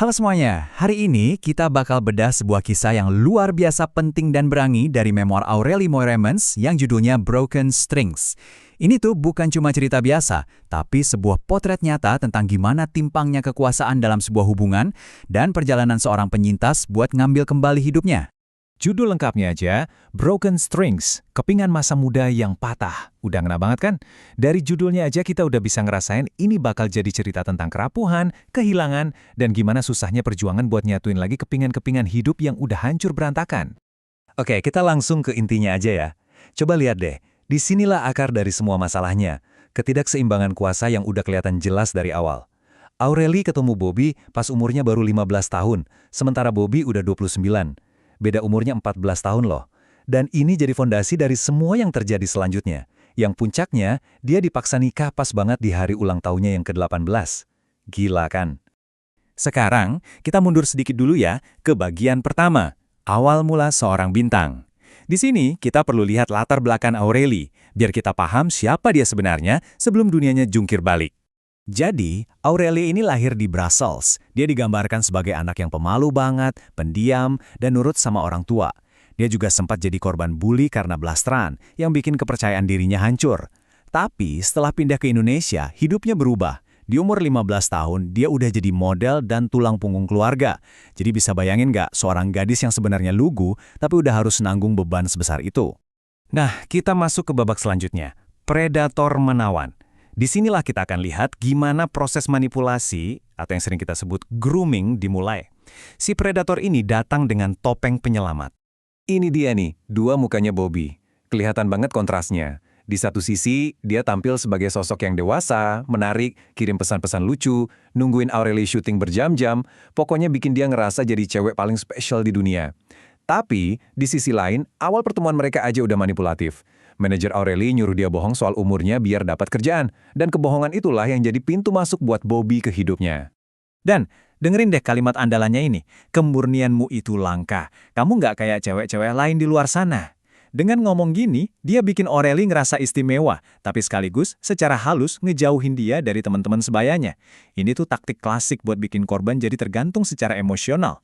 Halo semuanya, hari ini kita bakal bedah sebuah kisah yang luar biasa penting dan berangi dari memoir Aurelie Moiremans yang judulnya Broken Strings. Ini tuh bukan cuma cerita biasa, tapi sebuah potret nyata tentang gimana timpangnya kekuasaan dalam sebuah hubungan dan perjalanan seorang penyintas buat ngambil kembali hidupnya. Judul lengkapnya aja, Broken Strings, kepingan masa muda yang patah. Udah ngena banget kan? Dari judulnya aja kita udah bisa ngerasain ini bakal jadi cerita tentang kerapuhan, kehilangan, dan gimana susahnya perjuangan buat nyatuin lagi kepingan-kepingan hidup yang udah hancur berantakan. Oke, kita langsung ke intinya aja ya. Coba lihat deh, disinilah akar dari semua masalahnya. Ketidakseimbangan kuasa yang udah kelihatan jelas dari awal. Aurelie ketemu Bobby pas umurnya baru 15 tahun, sementara Bobby udah 29. Beda umurnya 14 tahun loh. Dan ini jadi fondasi dari semua yang terjadi selanjutnya. Yang puncaknya, dia dipaksa nikah pas banget di hari ulang tahunnya yang ke-18. Gila kan? Sekarang, kita mundur sedikit dulu ya ke bagian pertama, awal mula seorang bintang. Di sini, kita perlu lihat latar belakang Aurelie, biar kita paham siapa dia sebenarnya sebelum dunianya jungkir balik. Jadi, Aurelie ini lahir di Brussels. Dia digambarkan sebagai anak yang pemalu banget, pendiam, dan nurut sama orang tua. Dia juga sempat jadi korban bully karena blasteran, yang bikin kepercayaan dirinya hancur. Tapi, setelah pindah ke Indonesia, hidupnya berubah. Di umur 15 tahun, dia udah jadi model dan tulang punggung keluarga. Jadi bisa bayangin nggak seorang gadis yang sebenarnya lugu, tapi udah harus nanggung beban sebesar itu. Nah, kita masuk ke babak selanjutnya, predator menawan. Disinilah kita akan lihat gimana proses manipulasi, atau yang sering kita sebut grooming, dimulai. Si predator ini datang dengan topeng penyelamat. Ini dia nih, dua mukanya Bobby. Kelihatan banget kontrasnya. Di satu sisi, dia tampil sebagai sosok yang dewasa, menarik, kirim pesan-pesan lucu, nungguin Aurelie syuting berjam-jam, pokoknya bikin dia ngerasa jadi cewek paling spesial di dunia. Tapi, di sisi lain, awal pertemuan mereka aja udah manipulatif. Manajer Aurelie nyuruh dia bohong soal umurnya biar dapat kerjaan, dan kebohongan itulah yang jadi pintu masuk buat Bobby ke hidupnya. Dan, dengerin deh kalimat andalannya ini, kemurnianmu itu langka, kamu nggak kayak cewek-cewek lain di luar sana. Dengan ngomong gini, dia bikin Aurelie ngerasa istimewa, tapi sekaligus secara halus ngejauhin dia dari teman-teman sebayanya. Ini tuh taktik klasik buat bikin korban jadi tergantung secara emosional.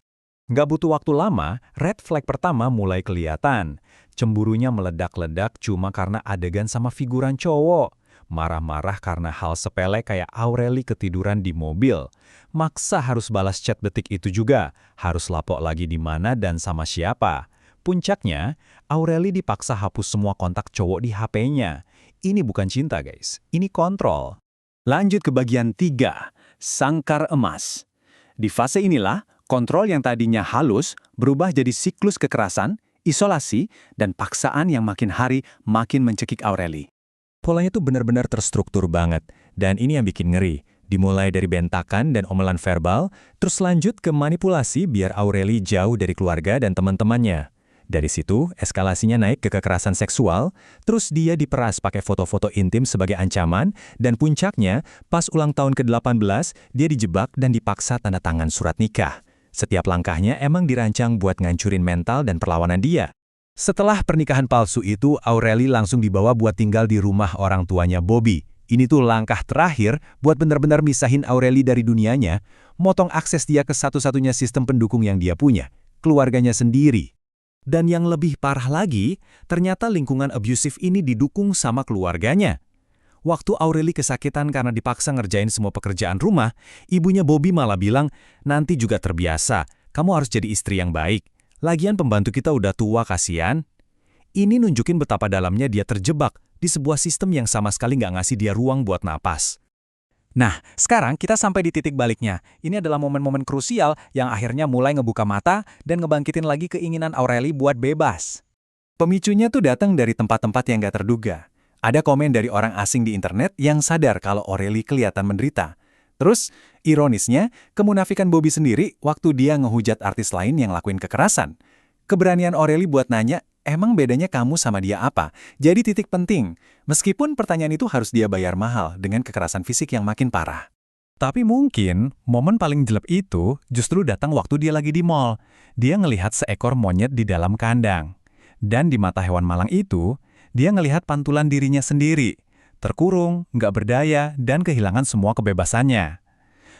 Nggak butuh waktu lama, red flag pertama mulai kelihatan. Cemburunya meledak-ledak cuma karena adegan sama figuran cowok. Marah-marah karena hal sepele kayak Aurelie ketiduran di mobil. Maksa harus balas chat detik itu juga. Harus lapor lagi di mana dan sama siapa. Puncaknya, Aurelie dipaksa hapus semua kontak cowok di HP-nya. Ini bukan cinta guys, ini kontrol. Lanjut ke bagian 3, sangkar emas. Di fase inilah, kontrol yang tadinya halus berubah jadi siklus kekerasan, isolasi, dan paksaan yang makin hari makin mencekik Aurelie. Polanya tuh benar-benar terstruktur banget, dan ini yang bikin ngeri. Dimulai dari bentakan dan omelan verbal, terus lanjut ke manipulasi biar Aurelie jauh dari keluarga dan teman-temannya. Dari situ, eskalasinya naik ke kekerasan seksual, terus dia diperas pakai foto-foto intim sebagai ancaman, dan puncaknya, pas ulang tahun ke-18, dia dijebak dan dipaksa tanda tangan surat nikah. Setiap langkahnya emang dirancang buat ngancurin mental dan perlawanan dia. Setelah pernikahan palsu itu, Aurelie langsung dibawa buat tinggal di rumah orang tuanya Bobby. Ini tuh langkah terakhir buat benar-benar misahin Aurelie dari dunianya, motong akses dia ke satu-satunya sistem pendukung yang dia punya, keluarganya sendiri. Dan yang lebih parah lagi, ternyata lingkungan abusif ini didukung sama keluarganya. Waktu Aurelie kesakitan karena dipaksa ngerjain semua pekerjaan rumah, ibunya Bobby malah bilang, nanti juga terbiasa, kamu harus jadi istri yang baik. Lagian pembantu kita udah tua kasihan. Ini nunjukin betapa dalamnya dia terjebak di sebuah sistem yang sama sekali nggak ngasih dia ruang buat napas. Nah, sekarang kita sampai di titik baliknya. Ini adalah momen-momen krusial yang akhirnya mulai ngebuka mata dan ngebangkitin lagi keinginan Aurelie buat bebas. Pemicunya tuh datang dari tempat-tempat yang gak terduga. Ada komen dari orang asing di internet yang sadar kalau Aurelie kelihatan menderita. Terus, ironisnya, kemunafikan Bobby sendiri waktu dia ngehujat artis lain yang lakuin kekerasan. Keberanian Aurelie buat nanya, emang bedanya kamu sama dia apa? Jadi titik penting. Meskipun pertanyaan itu harus dia bayar mahal dengan kekerasan fisik yang makin parah. Tapi mungkin momen paling jelek itu justru datang waktu dia lagi di mall. Dia ngelihat seekor monyet di dalam kandang. Dan di mata hewan malang itu, dia ngelihat pantulan dirinya sendiri. Terkurung, nggak berdaya, dan kehilangan semua kebebasannya.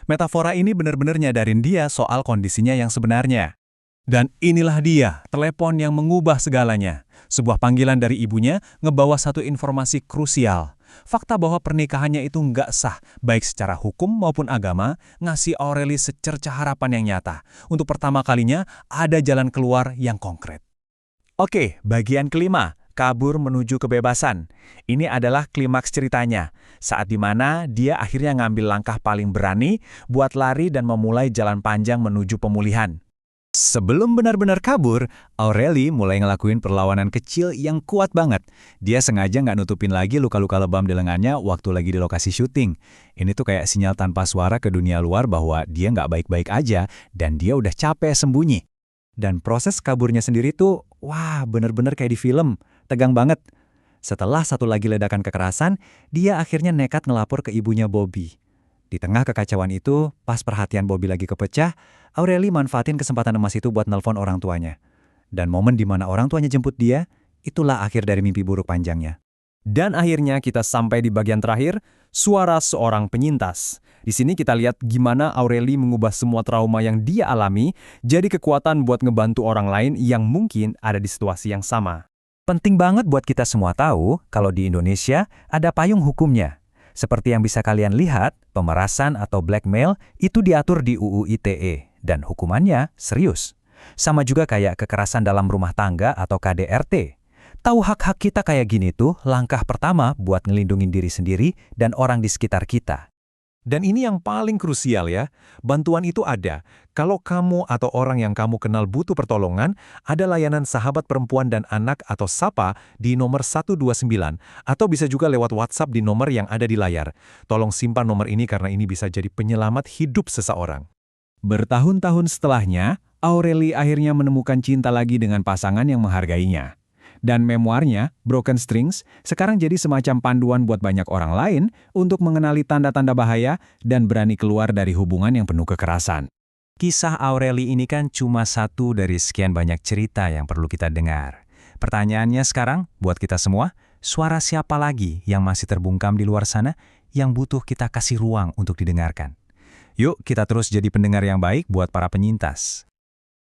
Metafora ini benar-benar nyadarin dia soal kondisinya yang sebenarnya. Dan inilah dia, telepon yang mengubah segalanya. Sebuah panggilan dari ibunya ngebawa satu informasi krusial. Fakta bahwa pernikahannya itu nggak sah, baik secara hukum maupun agama, ngasih Aureli secerca harapan yang nyata. Untuk pertama kalinya, ada jalan keluar yang konkret. Oke, bagian kelima, kabur menuju kebebasan. Ini adalah klimaks ceritanya, saat dimana dia akhirnya ngambil langkah paling berani buat lari dan memulai jalan panjang menuju pemulihan. Sebelum benar-benar kabur, Aureli mulai ngelakuin perlawanan kecil yang kuat banget. Dia sengaja nggak nutupin lagi luka-luka lebam di lengannya waktu lagi di lokasi syuting. Ini tuh kayak sinyal tanpa suara ke dunia luar bahwa dia nggak baik-baik aja dan dia udah capek sembunyi. Dan proses kaburnya sendiri tuh, wah bener-bener kayak di film, tegang banget. Setelah satu lagi ledakan kekerasan, dia akhirnya nekat ngelapor ke ibunya Bobby. Di tengah kekacauan itu, pas perhatian Bobby lagi kepecah, Aureli manfaatin kesempatan emas itu buat nelpon orang tuanya. Dan momen di mana orang tuanya jemput dia, itulah akhir dari mimpi buruk panjangnya. Dan akhirnya kita sampai di bagian terakhir, suara seorang penyintas. Di sini kita lihat gimana Aureli mengubah semua trauma yang dia alami jadi kekuatan buat ngebantu orang lain yang mungkin ada di situasi yang sama. Penting banget buat kita semua tahu kalau di Indonesia ada payung hukumnya. Seperti yang bisa kalian lihat, pemerasan atau blackmail itu diatur di UU ITE dan hukumannya serius. Sama juga kayak kekerasan dalam rumah tangga atau KDRT. Tahu hak-hak kita kayak gini tuh langkah pertama buat ngelindungin diri sendiri dan orang di sekitar kita. Dan ini yang paling krusial ya, bantuan itu ada. Kalau kamu atau orang yang kamu kenal butuh pertolongan, ada layanan sahabat perempuan dan anak atau SAPA di nomor 129, atau bisa juga lewat WhatsApp di nomor yang ada di layar. Tolong simpan nomor ini karena ini bisa jadi penyelamat hidup seseorang. Bertahun-tahun setelahnya, Aureli akhirnya menemukan cinta lagi dengan pasangan yang menghargainya. Dan memoarnya, Broken Strings, sekarang jadi semacam panduan buat banyak orang lain untuk mengenali tanda-tanda bahaya dan berani keluar dari hubungan yang penuh kekerasan. Kisah Aureli ini kan cuma satu dari sekian banyak cerita yang perlu kita dengar. Pertanyaannya sekarang, buat kita semua, suara siapa lagi yang masih terbungkam di luar sana yang butuh kita kasih ruang untuk didengarkan? Yuk kita terus jadi pendengar yang baik buat para penyintas.